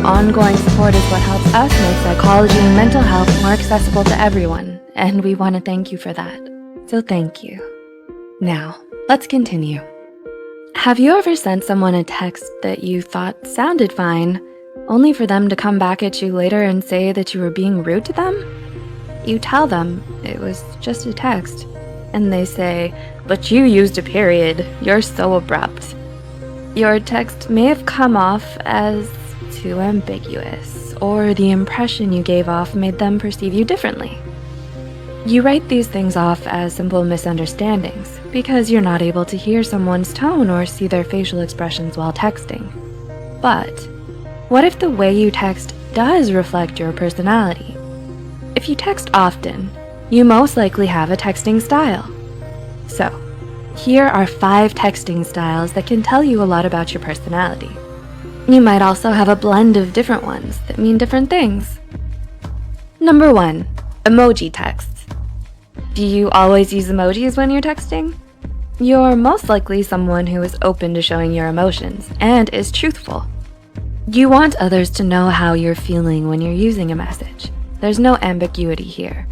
ongoing support is what helps us make psychology and mental health more accessible to everyone, and we want to thank you for that. So thank you. Now, let's continue. Have you ever sent someone a text that you thought sounded fine, only for them to come back at you later and say that you were being rude to them? You tell them it was just a text, and they say, "But you used a period, you're so abrupt." Your text may have come off as too ambiguous, or the impression you gave off made them perceive you differently. You write these things off as simple misunderstandings because you're not able to hear someone's tone or see their facial expressions while texting. But what if the way you text does reflect your personality? If you text often, you most likely have a texting style. So, here are 5 texting styles that can tell you a lot about your personality. You might also have a blend of different ones that mean different things. Number 1, emoji texts. Do you always use emojis when you're texting? You're most likely someone who is open to showing your emotions and is truthful. You want others to know how you're feeling when you're using a message. There's no ambiguity here.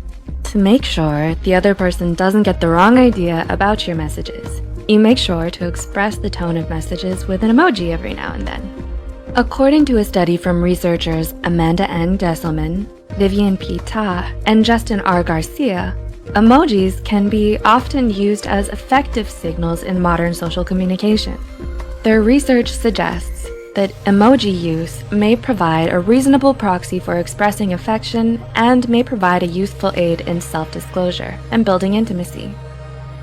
To make sure the other person doesn't get the wrong idea about your messages, you make sure to express the tone of messages with an emoji every now and then. According to a study from researchers Amanda N. Gesselman, Vivian P. Ta, and Justin R. Garcia, emojis can be often used as effective signals in modern social communication. Their research suggests that emoji use may provide a reasonable proxy for expressing affection and may provide a useful aid in self-disclosure and building intimacy.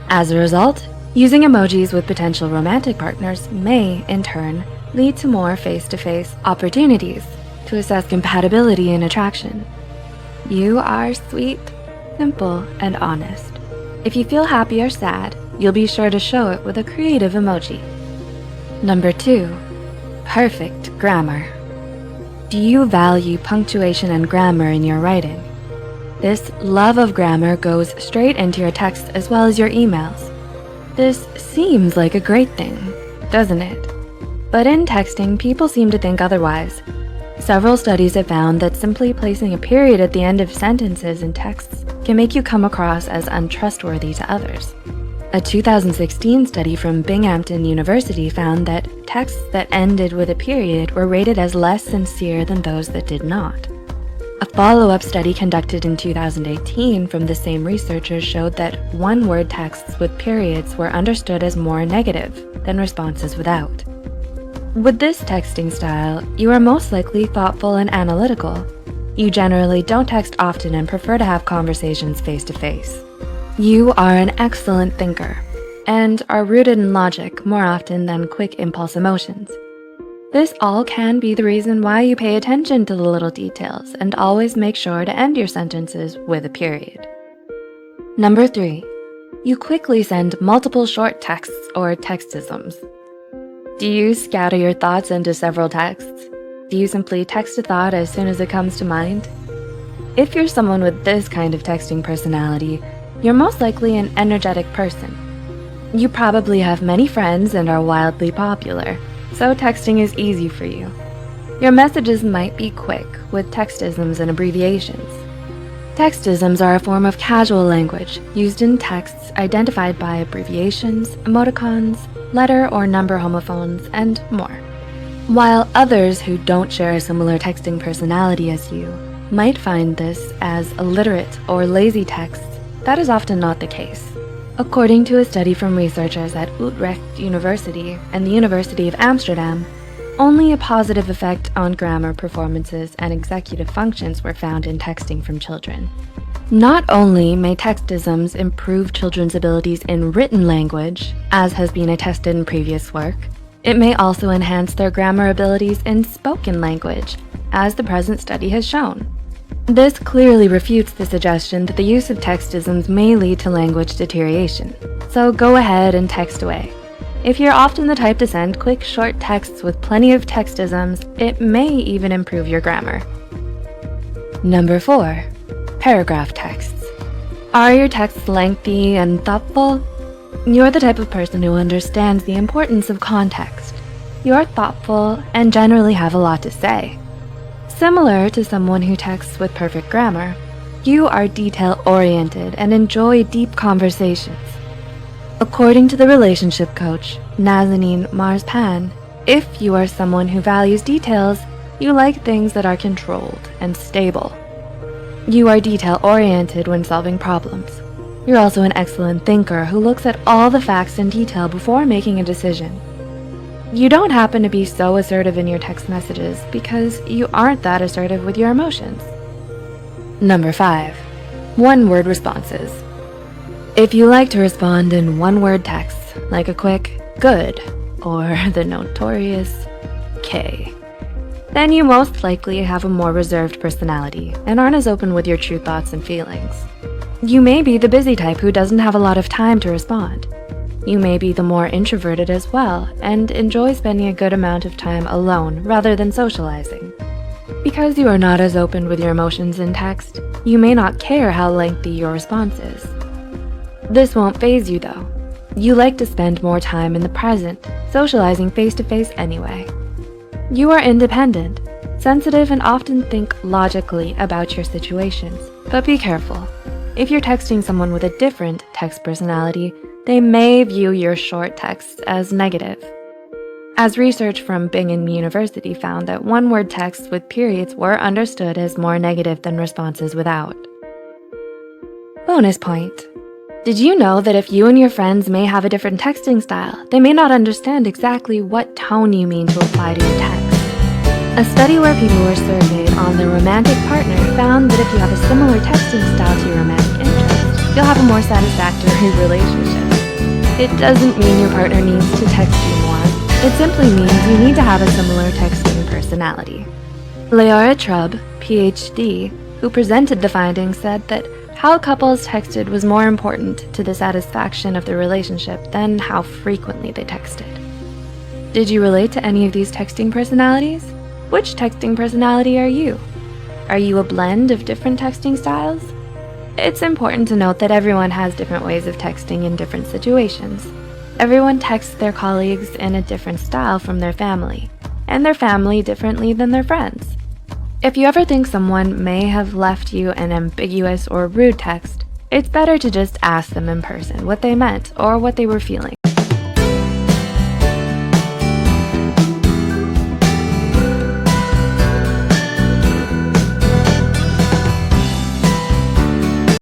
As a result, using emojis with potential romantic partners may, in turn, lead to more face-to-face opportunities to assess compatibility and attraction. You are sweet, simple, and honest. If you feel happy or sad, you'll be sure to show it with a creative emoji. Number 2. Perfect grammar. Do you value punctuation and grammar in your writing? This love of grammar goes straight into your texts as well as your emails. This seems like a great thing, doesn't it? But in texting, people seem to think otherwise. Several studies have found that simply placing a period at the end of sentences in texts can make you come across as untrustworthy to others. A 2016 study from Binghamton University found that texts that ended with a period were rated as less sincere than those that did not. A follow-up study conducted in 2018 from the same researchers showed that one-word texts with periods were understood as more negative than responses without. With this texting style, you are most likely thoughtful and analytical. You generally don't text often and prefer to have conversations face-to-face. You are an excellent thinker and are rooted in logic more often than quick impulse emotions. This all can be the reason why you pay attention to the little details and always make sure to end your sentences with a period. Number 3, you quickly send multiple short texts or textisms. Do you scatter your thoughts into several texts? Do you simply text a thought as soon as it comes to mind? If you're someone with this kind of texting personality, you're most likely an energetic person. You probably have many friends and are wildly popular, so texting is easy for you. Your messages might be quick, with textisms and abbreviations. Textisms are a form of casual language used in texts identified by abbreviations, emoticons, letter or number homophones, and more. While others who don't share a similar texting personality as you might find this as illiterate or lazy texts, that is often not the case. According to a study from researchers at Utrecht University and the University of Amsterdam, only a positive effect on grammar, performances, and executive functions were found in texting from children. Not only may textisms improve children's abilities in written language, as has been attested in previous work, it may also enhance their grammar abilities in spoken language, as the present study has shown. This clearly refutes the suggestion that the use of textisms may lead to language deterioration. So go ahead and text away. If you're often the type to send quick, short texts with plenty of textisms, it may even improve your grammar. Number 4, paragraph texts. Are your texts lengthy and thoughtful? You're the type of person who understands the importance of context. You're thoughtful and generally have a lot to say. Similar to someone who texts with perfect grammar, you are detail-oriented and enjoy deep conversations. According to the relationship coach, Nazanin Marspan, if you are someone who values details, you like things that are controlled and stable. You are detail-oriented when solving problems. You're also an excellent thinker who looks at all the facts in detail before making a decision. You don't happen to be so assertive in your text messages because you aren't that assertive with your emotions. Number 5, one-word responses. If you like to respond in one-word texts, like a quick "good" or the notorious "K", then you most likely have a more reserved personality and aren't as open with your true thoughts and feelings. You may be the busy type who doesn't have a lot of time to respond. You may be the more introverted as well and enjoy spending a good amount of time alone rather than socializing. Because you are not as open with your emotions in text, you may not care how lengthy your response is. This won't faze you though. You like to spend more time in the present, socializing face-to-face anyway. You are independent, sensitive, and often think logically about your situations. But be careful. If you're texting someone with a different text personality, they may view your short texts as negative. As research from Binghamton University found that one-word texts with periods were understood as more negative than responses without. Bonus point. Did you know that if you and your friends may have a different texting style, they may not understand exactly what tone you mean to apply to your text? A study where people were surveyed on their romantic partner found that if you have a similar texting style to your romantic interest, you'll have a more satisfactory relationship. It doesn't mean your partner needs to text you more. It simply means you need to have a similar texting personality. Leora Trubb, PhD, who presented the findings, said that how couples texted was more important to the satisfaction of the relationship than how frequently they texted. Did you relate to any of these texting personalities? Which texting personality are you? Are you a blend of different texting styles? It's important to note that everyone has different ways of texting in different situations. Everyone texts their colleagues in a different style from their family, and their family differently than their friends. If you ever think someone may have left you an ambiguous or rude text, it's better to just ask them in person what they meant or what they were feeling.